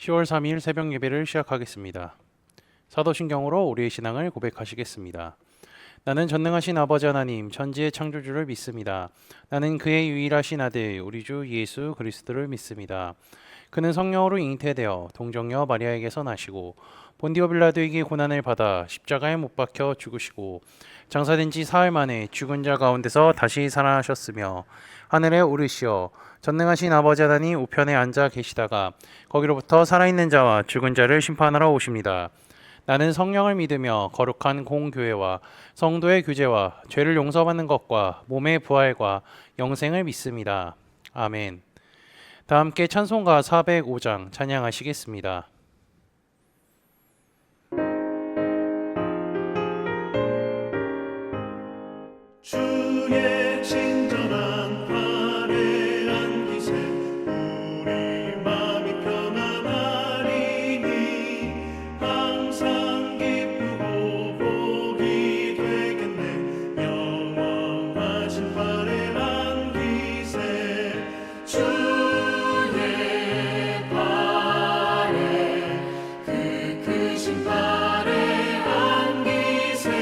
10월 3일 새벽 예배를 시작하겠습니다. 사도신경으로 우리의 신앙을 고백하시겠습니다. 나는 전능하신 아버지 하나님, 천지의 창조주를 믿습니다. 나는 그의 유일하신 아들, 우리 주 예수 그리스도를 믿습니다. 그는 성령으로 잉태되어 동정녀 마리아에게서 나시고 본디오 빌라도에게 고난을 받아 십자가에 못 박혀 죽으시고 장사된 지 사흘 만에 죽은 자 가운데서 다시 살아나셨으며 하늘에 오르시어 전능하신 아버지 하나님 우편에 앉아 계시다가 거기로부터 살아있는 자와 죽은 자를 심판하러 오십니다. 나는 성령을 믿으며 거룩한 공교회와 성도의 교제와 죄를 용서받는 것과 몸의 부활과 영생을 믿습니다. 아멘. 다 함께 찬송가 405장 찬양하시겠습니다. 주의 친절한 팔에 안기세 우리 마음이 편안하리니 항상 기쁘고 복이 되겠네 영원하신 팔에 안기세 주의 팔에 그 크신 팔에 안기세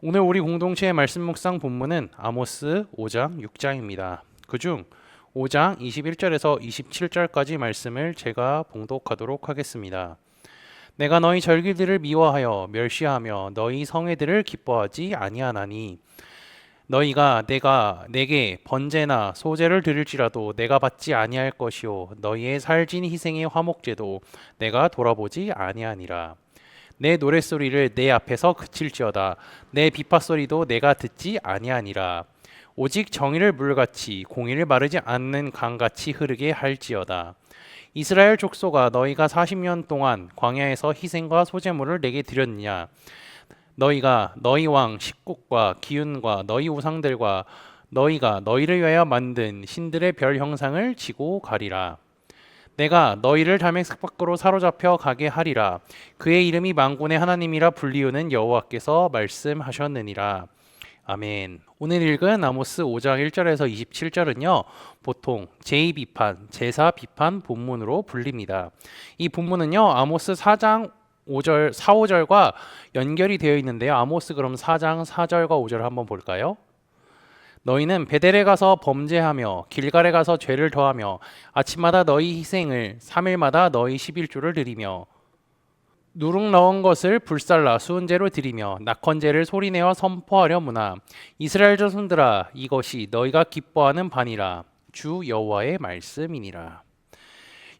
오늘 우리 공동체의 말씀 묵상 본문은 아모스 5장 6장입니다. 그중 5장 21절에서 27절까지 말씀을 제가 봉독하도록 하겠습니다. 내가 너희 절기들을 미워하여 멸시하며 너희 성회들을 기뻐하지 아니하나니 너희가 내가 내게 번제나 소제를 드릴지라도 내가 받지 아니할 것이요 너희의 살진 희생의 화목제도 내가 돌아보지 아니하니라. 내 노랫소리를 내 앞에서 그칠지어다 내 비파소리도 내가 듣지 아니하니라. 오직 정의를 물같이 공의를 마르지 않는 강같이 흐르게 할지어다. 이스라엘 족속아 너희가 40년 동안 광야에서 희생과 소제물을 내게 드렸느냐. 너희가 너희 왕 식국과 기운과 너희 우상들과 너희가 너희를 위하여 만든 신들의 별 형상을 지고 가리라. 내가 너희를 다메섹 밖으로 사로잡혀 가게 하리라. 그의 이름이 만군의 하나님이라 불리우는 여호와께서 말씀하셨느니라. 아멘. 오늘 읽은 아모스 5장 1절에서 27절은요. 보통 제2비판, 제4비판 본문으로 불립니다. 이 본문은요. 아모스 4장 5절, 4, 5절과 연결이 되어 있는데요. 아모스 그럼 4장 4절과 5절을 한번 볼까요? 너희는 베델에 가서 범죄하며 길갈에 가서 죄를 더하며 아침마다 너희 희생을 3일마다 너희 11조를 드리며 누룩 넣은 것을 불살라 수은제로 드리며 낙헌제를 소리내어 선포하려무나 이스라엘 자손들아 이것이 너희가 기뻐하는 바니라. 주 여호와의 말씀이니라.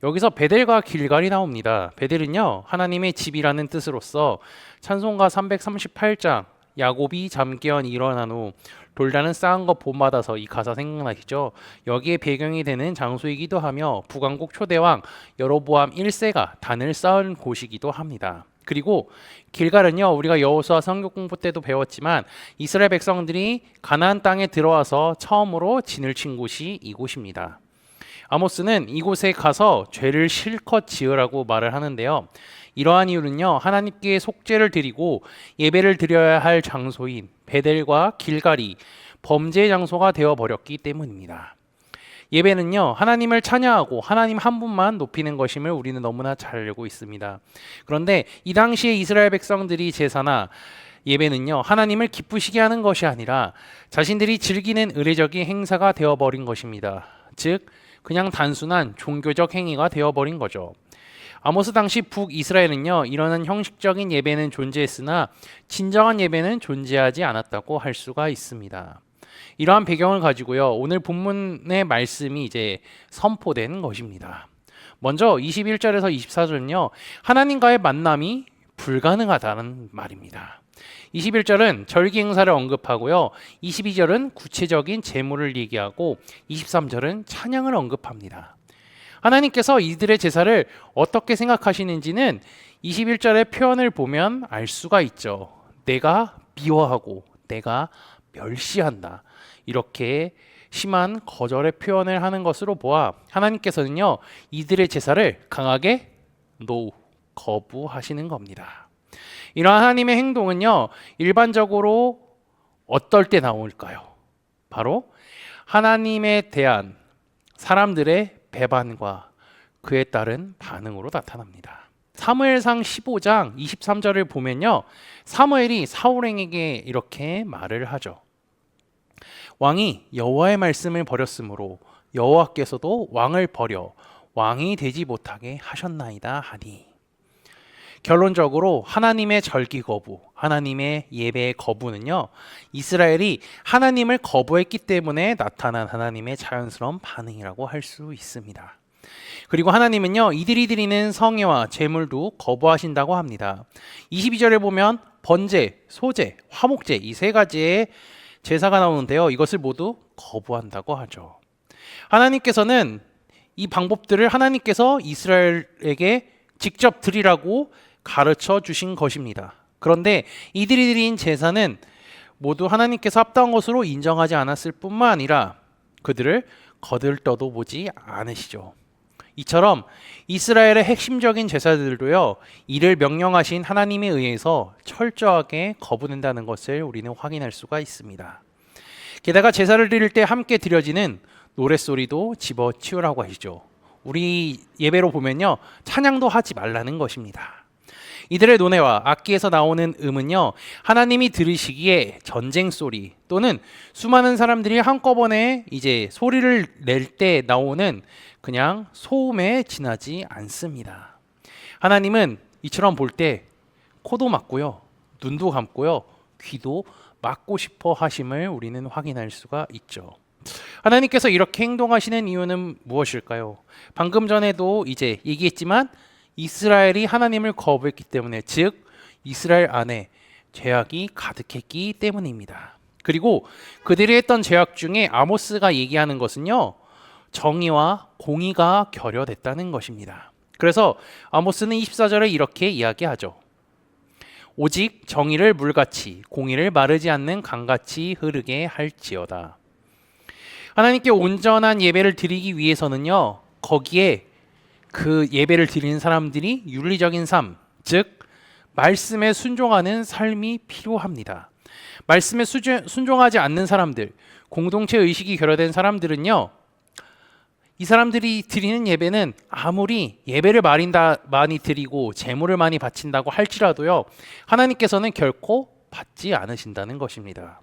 여기서 베델과 길갈이 나옵니다. 베델은요 하나님의 집이라는 뜻으로서 찬송가 338장 야곱이 잠결 일어난 후 돌단은 쌓은 것 본받아서 이 가사 생각나시죠? 여기에 배경이 되는 장소이기도 하며 북왕국 초대왕 여로보암 1세가 단을 쌓은 곳이기도 합니다. 그리고 길갈은요 우리가 여호수아 성경 공부 때도 배웠지만 이스라엘 백성들이 가나안 땅에 들어와서 처음으로 진을 친 곳이 이곳입니다. 아모스는 이곳에 가서 죄를 실컷 지으라고 말을 하는데요. 이러한 이유는요, 하나님께 속죄를 드리고 예배를 드려야 할 장소인 베델과 길갈이 범죄의 장소가 되어버렸기 때문입니다. 예배는요, 하나님을 찬양하고 하나님 한 분만 높이는 것임을 우리는 너무나 잘 알고 있습니다. 그런데 이 당시에 이스라엘 백성들이 제사나 예배는요, 하나님을 기쁘시게 하는 것이 아니라 자신들이 즐기는 의례적인 행사가 되어버린 것입니다. 즉 그냥 단순한 종교적 행위가 되어버린 거죠. 아모스 당시 북이스라엘은요, 이러한 형식적인 예배는 존재했으나 진정한 예배는 존재하지 않았다고 할 수가 있습니다. 이러한 배경을 가지고요, 오늘 본문의 말씀이 이제 선포된 것입니다. 먼저 21절에서 24절은요, 하나님과의 만남이 불가능하다는 말입니다. 21절은 절기 행사를 언급하고요, 22절은 구체적인 제물을 얘기하고 23절은 찬양을 언급합니다. 하나님께서 이들의 제사를 어떻게 생각하시는지는 21절의 표현을 보면 알 수가 있죠. 내가 미워하고 내가 멸시한다. 이렇게 심한 거절의 표현을 하는 것으로 보아 하나님께서는요, 이들의 제사를 강하게 거부하시는 겁니다. 이러한 하나님의 행동은요, 일반적으로 어떨 때 나올까요? 바로 하나님에 대한 사람들의 배반과 그에 따른 반응으로 나타납니다. 사무엘상 15장 23절을 보면요, 사무엘이 사울왕에게 이렇게 말을 하죠. 왕이 여호와의 말씀을 버렸으므로 여호와께서도 왕을 버려 왕이 되지 못하게 하셨나이다 하니. 결론적으로 하나님의 절기 거부, 하나님의 예배의 거부는요, 이스라엘이 하나님을 거부했기 때문에 나타난 하나님의 자연스러운 반응이라고 할 수 있습니다. 그리고 하나님은요, 이들이 드리는 성회와 제물도 거부하신다고 합니다. 22절에 보면 번제, 소제, 화목제 이 세 가지의 제사가 나오는데요, 이것을 모두 거부한다고 하죠. 하나님께서는 이 방법들을 하나님께서 이스라엘에게 직접 드리라고 가르쳐 주신 것입니다. 그런데 이들이 드린 제사는 모두 하나님께서 합당한 것으로 인정하지 않았을 뿐만 아니라 그들을 거들떠도 보지 않으시죠. 이처럼 이스라엘의 핵심적인 제사들도요, 이를 명령하신 하나님에 의해서 철저하게 거부된다는 것을 우리는 확인할 수가 있습니다. 게다가 제사를 드릴 때 함께 드려지는 노랫소리도 집어치우라고 하시죠. 우리 예배로 보면요, 찬양도 하지 말라는 것입니다. 이들의 노래와 악기에서 나오는 음은요, 하나님이 들으시기에 전쟁 소리 또는 수많은 사람들이 한꺼번에 이제 소리를 낼 때 나오는 그냥 소음에 지나지 않습니다. 하나님은 이처럼 볼 때 코도 막고요, 눈도 감고요, 귀도 막고 싶어 하심을 우리는 확인할 수가 있죠. 하나님께서 이렇게 행동하시는 이유는 무엇일까요? 방금 전에도 이제 얘기했지만 이스라엘이 하나님을 거부했기 때문에, 즉 이스라엘 안에 죄악이 가득했기 때문입니다. 그리고 그들이 했던 죄악 중에 아모스가 얘기하는 것은요, 정의와 공의가 결여됐다는 것입니다. 그래서 아모스는 24절에 이렇게 이야기하죠. 오직 정의를 물같이 공의를 마르지 않는 강같이 흐르게 할지어다. 하나님께 온전한 예배를 드리기 위해서는요, 거기에 그 예배를 드리는 사람들이 윤리적인 삶, 즉 말씀에 순종하는 삶이 필요합니다. 말씀에 순종하지 않는 사람들, 공동체 의식이 결여된 사람들은요, 이 사람들이 드리는 예배는 아무리 예배를 많이 드리고 제물을 많이 바친다고 할지라도요, 하나님께서는 결코 받지 않으신다는 것입니다.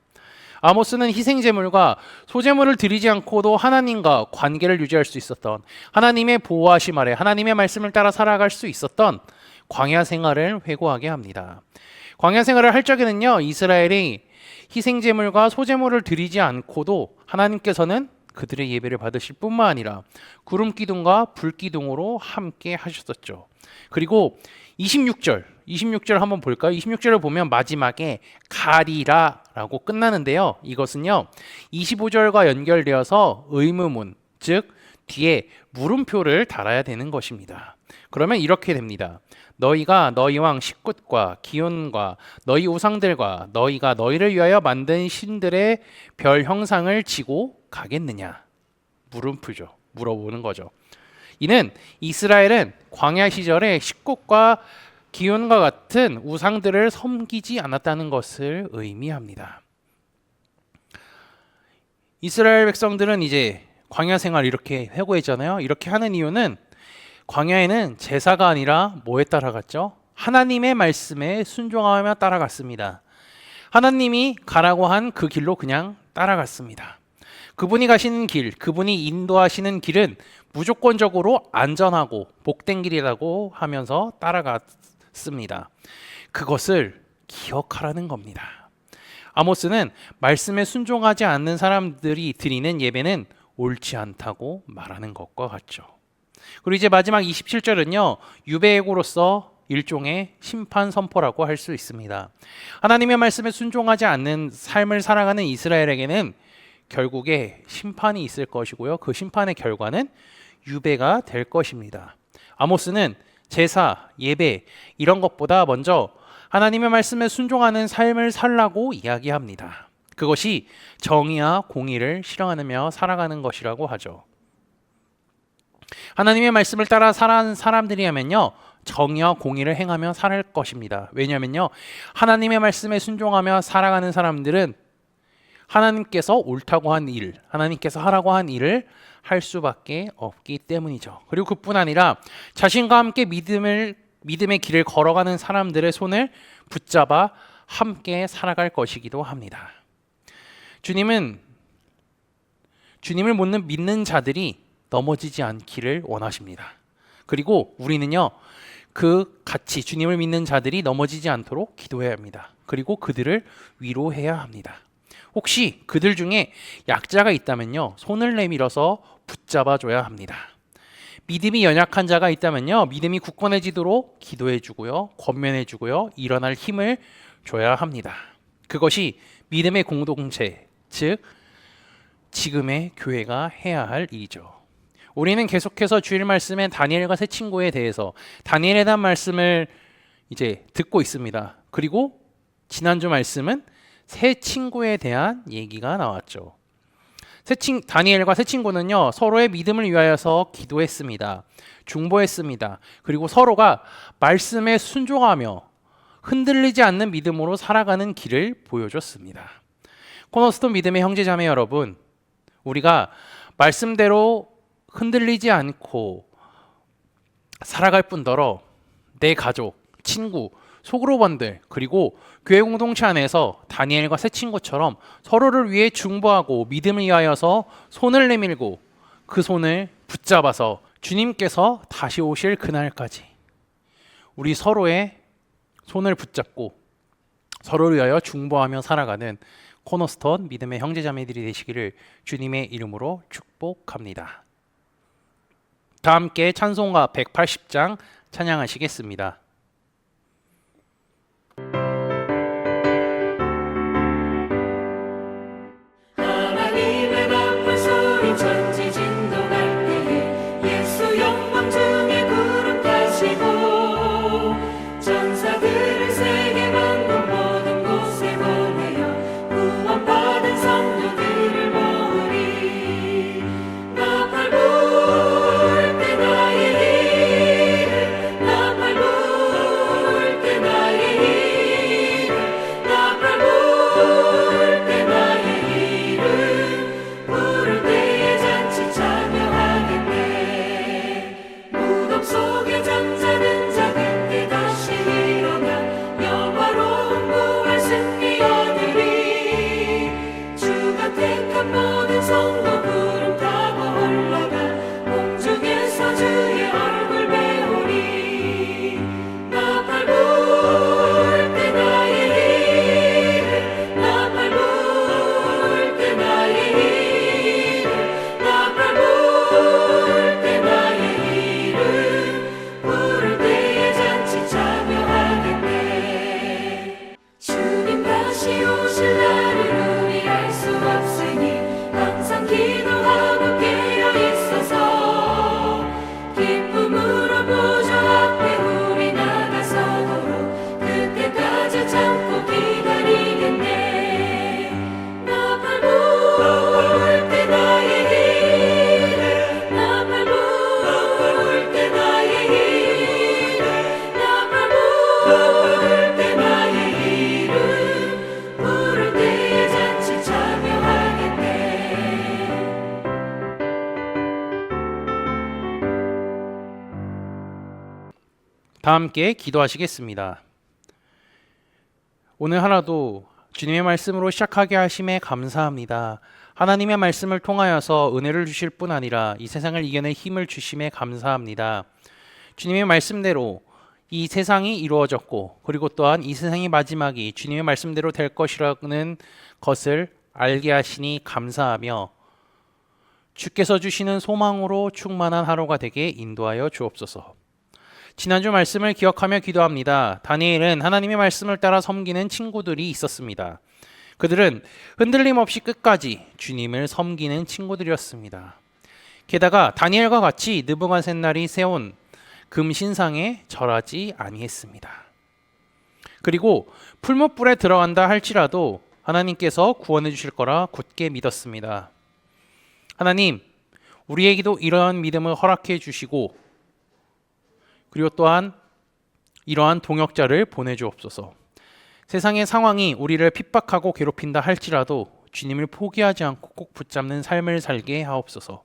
아모스는 희생제물과 소제물을 드리지 않고도 하나님과 관계를 유지할 수 있었던, 하나님의 보호하심 아래 하나님의 말씀을 따라 살아갈 수 있었던 광야 생활을 회고하게 합니다. 광야 생활을 할 적에는요, 이스라엘이 희생제물과 소제물을 드리지 않고도 하나님께서는 그들의 예배를 받으실 뿐만 아니라 구름 기둥과 불 기둥으로 함께 하셨었죠. 그리고 26절 한번 볼까요? 26절을 보면 마지막에 가리라라고 끝나는데요, 이것은요 25절과 연결되어서 의무문, 즉 뒤에 물음표를 달아야 되는 것입니다. 그러면 이렇게 됩니다. 너희가 너희 왕 식굿과 기온과 너희 우상들과 너희가 너희를 위하여 만든 신들의 별 형상을 지고 가겠느냐? 물음표죠. 물어보는 거죠. 이는 이스라엘은 광야 시절에 식국과 기온과 같은 우상들을 섬기지 않았다는 것을 의미합니다. 이스라엘 백성들은 이제 광야 생활 이렇게 회고했잖아요. 이렇게 하는 이유는 광야에는 제사가 아니라 뭐에 따라갔죠? 하나님의 말씀에 순종하며 따라갔습니다. 하나님이 가라고 한 그 길로 그냥 따라갔습니다. 그분이 가시는 길, 그분이 인도하시는 길은 무조건적으로 안전하고 복된 길이라고 하면서 따라갔습니다. 그것을 기억하라는 겁니다. 아모스는 말씀에 순종하지 않는 사람들이 드리는 예배는 옳지 않다고 말하는 것과 같죠. 그리고 이제 마지막 27절은요. 유배예고로서 일종의 심판 선포라고 할 수 있습니다. 하나님의 말씀에 순종하지 않는 삶을 살아가는 이스라엘에게는 결국에 심판이 있을 것이고요. 그 심판의 결과는 유배가 될 것입니다. 아모스는 제사, 예배 이런 것보다 먼저 하나님의 말씀에 순종하는 삶을 살라고 이야기합니다. 그것이 정의와 공의를 실현하며 살아가는 것이라고 하죠. 하나님의 말씀을 따라 살아가는 사람들이라면요. 정의와 공의를 행하며 살 것입니다. 왜냐하면요. 하나님의 말씀에 순종하며 살아가는 사람들은 하나님께서 옳다고 한 일, 하나님께서 하라고 한 일을 할 수밖에 없기 때문이죠. 그리고 그뿐 아니라 자신과 함께 믿음의 길을 걸어가는 사람들의 손을 붙잡아 함께 살아갈 것이기도 합니다. 주님을 믿는 자들이 넘어지지 않기를 원하십니다. 그리고 우리는요, 같이 주님을 믿는 자들이 넘어지지 않도록 기도해야 합니다. 그리고 그들을 위로해야 합니다. 혹시 그들 중에 약자가 있다면요, 손을 내밀어서 붙잡아줘야 합니다. 믿음이 연약한 자가 있다면요, 믿음이 굳건해지도록 기도해주고요, 권면해주고요, 일어날 힘을 줘야 합니다. 그것이 믿음의 공동체, 즉 지금의 교회가 해야 할 일이죠. 우리는 계속해서 주일 말씀에 다니엘과 세 친구에 대해서 다니엘에 대한 말씀을 이제 듣고 있습니다. 그리고 지난주 말씀은 세 친구에 대한 얘기가 나왔죠. 다니엘과 세 친구는요, 서로의 믿음을 위하여서 기도했습니다. 중보했습니다. 그리고 서로가 말씀에 순종하며 흔들리지 않는 믿음으로 살아가는 길을 보여줬습니다. 코너스톤 믿음의 형제자매 여러분, 우리가 말씀대로 흔들리지 않고 살아갈 뿐더러 내 가족, 친구, 소그룹원들 그리고 교회 공동체 안에서 다니엘과 세 친구처럼 서로를 위해 중보하고 믿음을 위하여서 손을 내밀고 그 손을 붙잡아서 주님께서 다시 오실 그날까지 우리 서로의 손을 붙잡고 서로를 위하여 중보하며 살아가는 코너스톤 믿음의 형제자매들이 되시기를 주님의 이름으로 축복합니다. 다 함께 찬송가 180장 찬양하시겠습니다. 하나님의 나쁜 소리 천지 진동할 때에 예수 영광 중에 구름 타시고 전사들을 세계 만국 모든 곳에 보내어 구원받은 성도들을 모으리. 나팔 불 때 나의 이름 나팔 불 다 함께 기도하시겠습니다. 오늘 하나도 주님의 말씀으로 시작하게 하심에 감사합니다. 하나님의 말씀을 통하여서 은혜를 주실 뿐 아니라 이 세상을 이겨낼 힘을 주심에 감사합니다. 주님의 말씀대로 이 세상이 이루어졌고, 그리고 또한 이 세상의 마지막이 주님의 말씀대로 될 것이라는 것을 알게 하시니 감사하며, 주께서 주시는 소망으로 충만한 하루가 되게 인도하여 주옵소서. 지난주 말씀을 기억하며 기도합니다. 다니엘은 하나님의 말씀을 따라 섬기는 친구들이 있었습니다. 그들은 흔들림 없이 끝까지 주님을 섬기는 친구들이었습니다. 게다가 다니엘과 같이 느부갓네살이 세운 금신상에 절하지 아니했습니다. 그리고 풀무불에 들어간다 할지라도 하나님께서 구원해 주실 거라 굳게 믿었습니다. 하나님, 우리에게도 이러한 믿음을 허락해 주시고, 그리고 또한 이러한 동역자를 보내주옵소서. 세상의 상황이 우리를 핍박하고 괴롭힌다 할지라도 주님을 포기하지 않고 꼭 붙잡는 삶을 살게 하옵소서.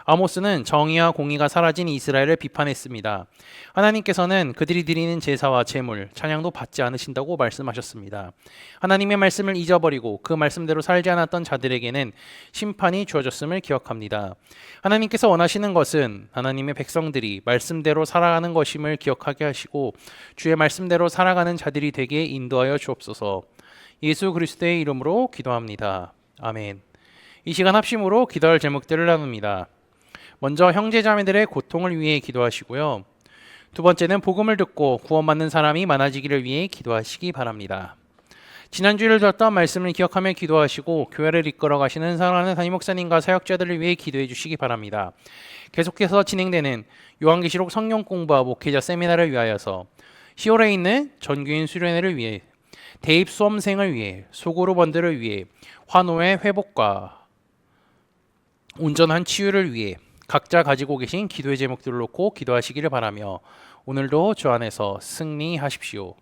아모스는 정의와 공의가 사라진 이스라엘을 비판했습니다. 하나님께서는 그들이 드리는 제사와 제물, 찬양도 받지 않으신다고 말씀하셨습니다. 하나님의 말씀을 잊어버리고 그 말씀대로 살지 않았던 자들에게는 심판이 주어졌음을 기억합니다. 하나님께서 원하시는 것은 하나님의 백성들이 말씀대로 살아가는 것임을 기억하게 하시고 주의 말씀대로 살아가는 자들이 되게 인도하여 주옵소서. 예수 그리스도의 이름으로 기도합니다. 아멘. 이 시간 합심으로 기도할 제목들을 나눕니다. 먼저 형제자매들의 고통을 위해 기도하시고요. 두 번째는 복음을 듣고 구원받는 사람이 많아지기를 위해 기도하시기 바랍니다. 지난주를 들었던 말씀을 기억하며 기도하시고 교회를 이끌어 가시는 사랑하는 담임 목사님과 사역자들을 위해 기도해 주시기 바랍니다. 계속해서 진행되는 요한계시록 성경 공부와 목회자 세미나를 위하여서 10월에 있는 전교인 수련회를 위해 대입 수험생을 위해 소그룹원들을 위해 환호의 회복과 온전한 치유를 위해 각자 가지고 계신 기도의 제목들을 놓고 기도하시기를 바라며 오늘도 주 안에서 승리하십시오.